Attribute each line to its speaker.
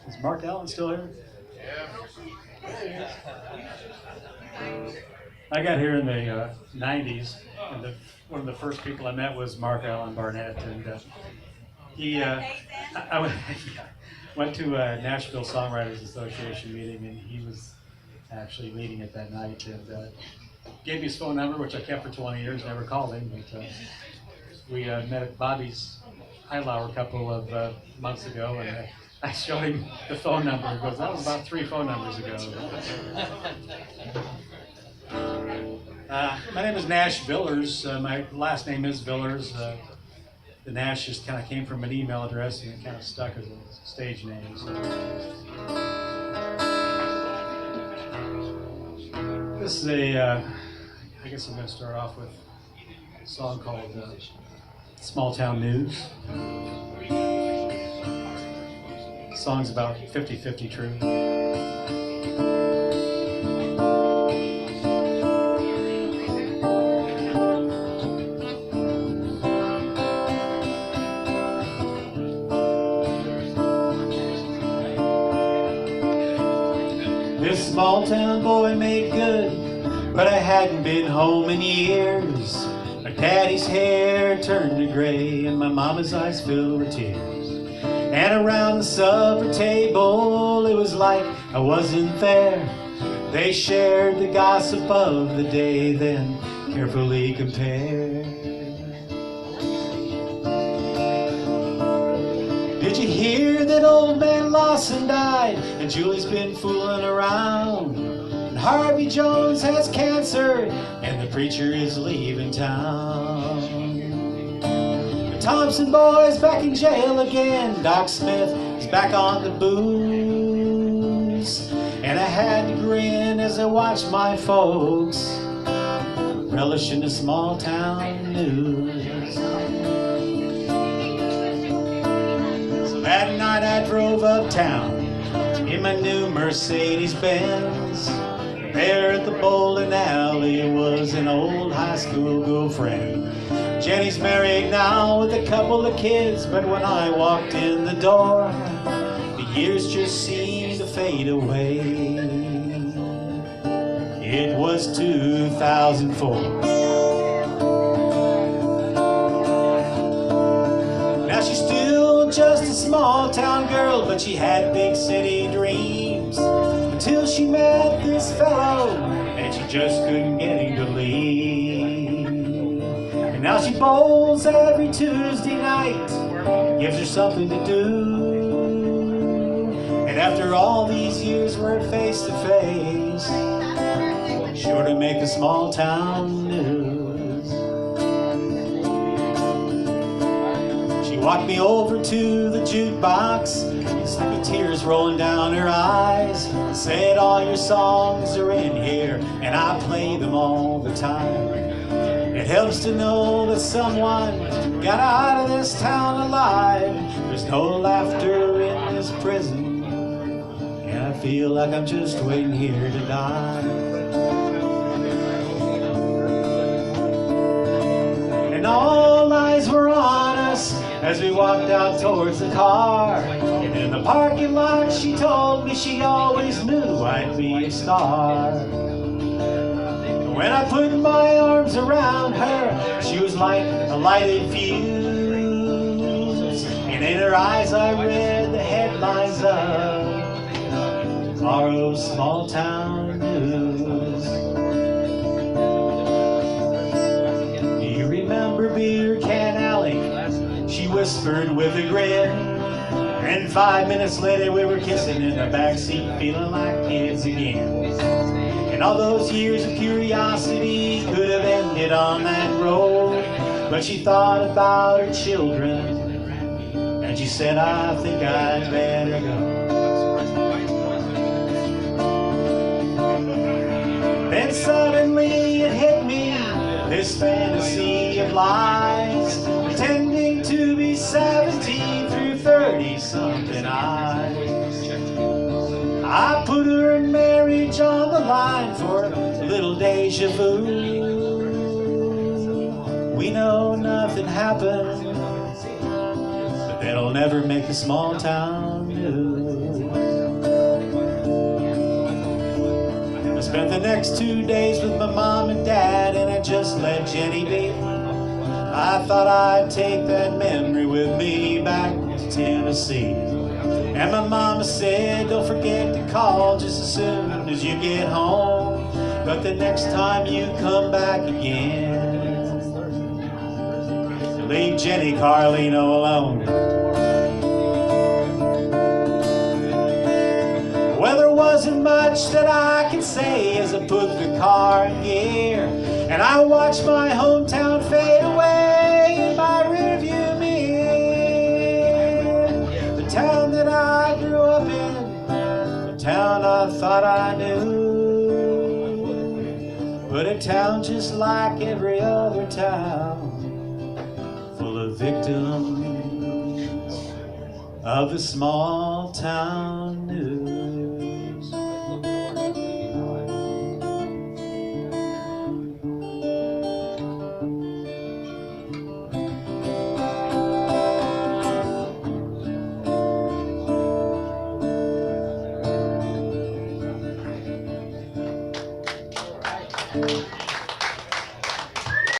Speaker 1: Is Mark Allen still here? I got here in the 90s, and one of the first people I met was Mark Allen Barnett, and I went to a Nashville Songwriters Association meeting, and he was actually leading it that night, and gave me his phone number, which I kept for 20 years, never called him, but we met at Bobby's Highlower a couple of months ago, and I showed him the phone number. He goes, that was about 3 phone numbers ago. My name is Nash Villers. My last name is Villers. The Nash just kind of came from an email address and it kind of stuck as a stage name. So. This is I guess I'm going to start off with a song called Small Town News. The song's about 50-50 true. This small town boy made good, but I hadn't been home in years. My daddy's hair turned to gray and my mama's eyes filled with tears. And around the supper table it was like I wasn't there. They shared the gossip of the day, then carefully compared. Did you hear that old man Lawson died and Julie's been fooling around? And Harvey Jones has cancer and the preacher is leaving town. The Thompson boy's back in jail again. Doc Smith is back on the booze. And I had to grin as I watched my folks relishing the small town news. That night I drove uptown in my new Mercedes-Benz. There at the bowling alley was an old high school girlfriend. Jenny's married now with a couple of kids, but when I walked in the door, the years just seemed to fade away. It was 2004. Now she's still just a small town girl, but she had big city dreams until she met this fellow and she just couldn't get him to leave. And now she bowls every Tuesday night, gives her something to do. And after all these years we're face to face, sure to make a small town news. She walked me over to the jukebox, with tears rolling down her eyes, said all your songs are in here and I play them all the time. It helps to know that someone got out of this town alive. There's no laughter in this prison and I feel like I'm just waiting here to die. And all eyes were on us as we walked out towards the car. And in the parking lot she told me she always knew I'd be a star. When I put my arms around her, she was like a lighted fuse. And in her eyes I read the headlines of tomorrow's small town news. Do you remember Beer Can Alley? She whispered with a grin. And 5 minutes later we were kissing in the backseat, feeling like kids again. And all those years of curiosity could have ended on that road, but she thought about her children and she said, I think I'd better go. Then suddenly it hit me, this fantasy of lies, pretending to be 17 through 30-something eyes. I put her in marriage on the line for little Dave deja vu. We know nothing happened, but that'll never make the small town new. I spent the next 2 days with my mom and dad, and I just let Jenny be. I thought I'd take that memory with me back to Tennessee. And my mama said, don't forget to call just as soon as you get home. But the next time you come back again, leave Jenny Carlino alone. Well, there wasn't much that I could say as I put the car in gear, and I watched my hometown fade away in my rearview mirror. The town that I grew up in, the town I thought I knew, but a town just like every other town, full of victims of the small town news.